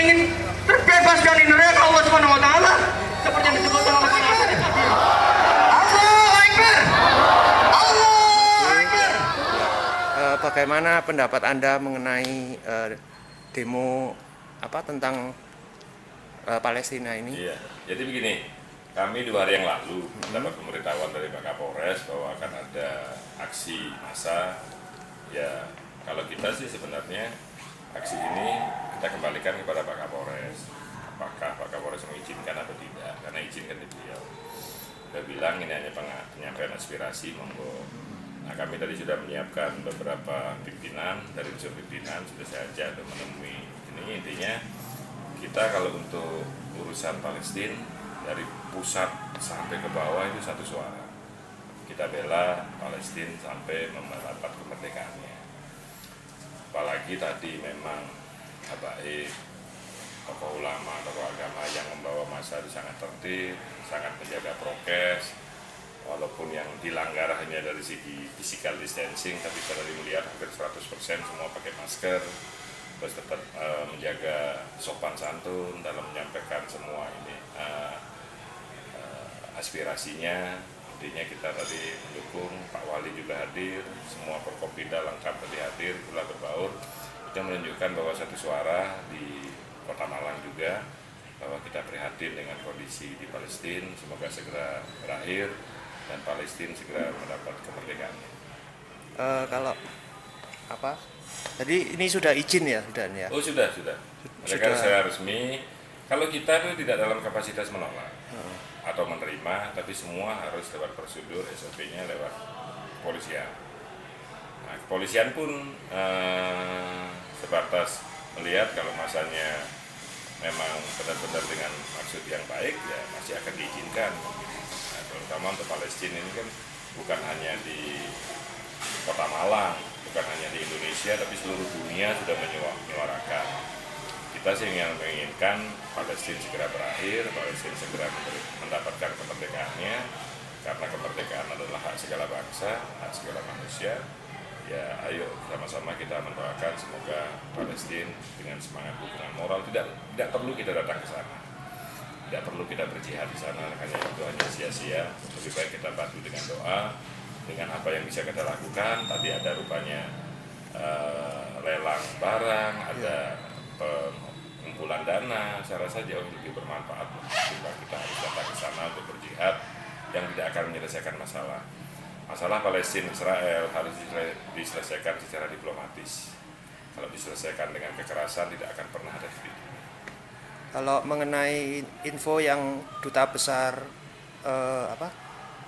ingin terbebas dari neraka Allah Subhanahu wa taala seperti yang disebutkan oleh Nabi. Allahu Akbar. Allahu Akbar. Bagaimana pendapat Anda mengenai demo tentang Palestina ini? Iya, jadi begini, kami 2 hari yang lalu mendapat pemberitahuan dari Pak Kapolres bahwa akan ada aksi massa. Ya, kalau kita sih sebenarnya aksi ini kita kembalikan kepada Pak Kapolres. Apakah Pak Kapolres mengizinkan atau tidak? Karena izinkan di beliau. Dia bilang ini hanya penyampaian aspirasi, monggo. Nah, kami tadi sudah menyiapkan beberapa pimpinan, dari unsur pimpinan sudah saya ajak untuk menemui. Ini intinya kita kalau untuk urusan Palestina dari pusat sampai ke bawah itu satu suara. Kita bela Palestina sampai mendapat kemerdekaannya. Apalagi tadi memang habaib, tokoh ulama, tokoh agama yang membawa massa itu sangat tertib, sangat menjaga prokes. Walaupun yang dilanggar hanya dari segi physical distancing, tapi kalau dilihat hampir 100% semua pakai masker, terus tetap menjaga sopan santun dalam menyampaikan semua ini aspirasinya. Intinya kita tadi mendukung, Pak Wali juga hadir, semua Forkopimda lengkap tadi hadir, pula berbaur. Itu menunjukkan bahwa satu suara di Kota Malang juga, bahwa kita prihatin dengan kondisi di Palestina, semoga segera berakhir dan Palestina segera mendapat kemerdekaannya. Jadi ini sudah izin ya, ya? Oh sudah. Mereka secara resmi. Kalau kita itu tidak dalam kapasitas menolak atau menerima, tapi semua harus lewat prosedur SOP-nya lewat kepolisian. Nah, kepolisian pun sebatas melihat kalau masanya memang benar-benar dengan maksud yang baik, ya masih akan diizinkan. Nah, terutama untuk Palestina ini kan bukan hanya di Kota Malang, bukan hanya di Indonesia, tapi seluruh dunia sudah menyuarakan. Kita sih yang menginginkan Palestina segera berakhir, Palestina segera mendapatkan kemerdekaannya, karena kemerdekaan adalah hak segala bangsa, hak segala manusia. Ya, ayo sama-sama kita mendoakan semoga Palestina dengan semangat dukungan moral tidak perlu kita datang ke sana, tidak perlu kita berjihad di sana, hanya itu hanya sia-sia. Lebih baik kita bantu dengan doa, dengan apa yang bisa kita lakukan. Tadi ada rupanya lelang barang, ada pengumpulan dana. Saya rasa jauh lebih bermanfaat jika kita harus datang ke sana untuk berjihad yang tidak akan menyelesaikan masalah. Masalah Palestina Israel harus diselesaikan secara diplomatis. Kalau diselesaikan dengan kekerasan tidak akan pernah ada titik. Kalau mengenai info yang duta besar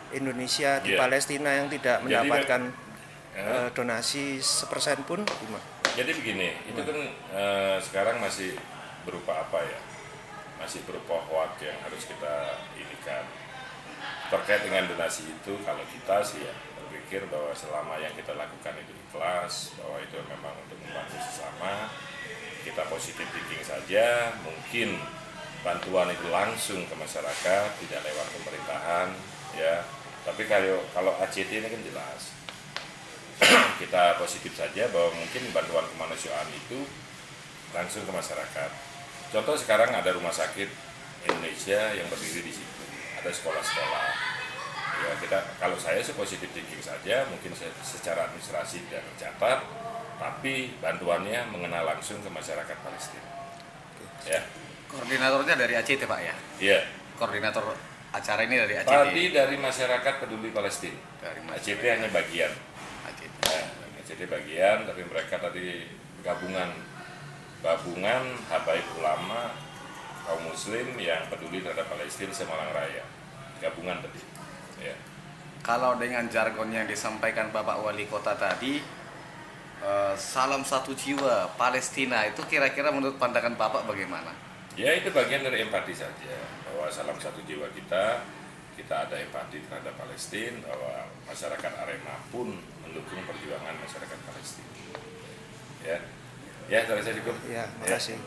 Indonesia di Palestina yang tidak mendapatkan donasi 1% pun gimana? Jadi begini, itu kan sekarang masih berupa apa ya? Masih berupa hoax yang harus kita inikan. Terkait dengan donasi itu, kalau kita sih ya berpikir bahwa selama yang kita lakukan itu ikhlas, bahwa itu memang untuk membantu sesama, kita positif thinking saja. Mungkin bantuan itu langsung ke masyarakat, tidak lewat pemerintahan, ya. Tapi kalau ACT ini kan jelas, kita positif saja bahwa mungkin bantuan kemanusiaan itu langsung ke masyarakat. Contoh sekarang ada rumah sakit Indonesia yang berdiri di situ, ada sekolah-sekolah. Ya kalau saya sih positif thinking saja, mungkin secara administrasi tidak tercatat, tapi bantuannya mengenal langsung ke masyarakat Palestina. Ya. Koordinatornya dari ACT Pak ya? Iya. Koordinator acara ini dari ACT. Tadi dari masyarakat peduli Palestina. ACT hanya bagian. ACT bagian, tapi mereka tadi gabungan habaib ulama kaum muslim yang peduli terhadap Palestina Semalang Raya. Gabungan tadi. Ya. Kalau dengan jargon yang disampaikan Bapak Wali Kota tadi, salam satu jiwa Palestina, itu kira-kira menurut pandangan Bapak bagaimana? Ya itu bagian dari empati saja, bahwa salam satu jiwa kita ada empati terhadap Palestina, bahwa masyarakat Arema pun mendukung perjuangan masyarakat Palestina. Ya, saya cukup. Ya, makasih.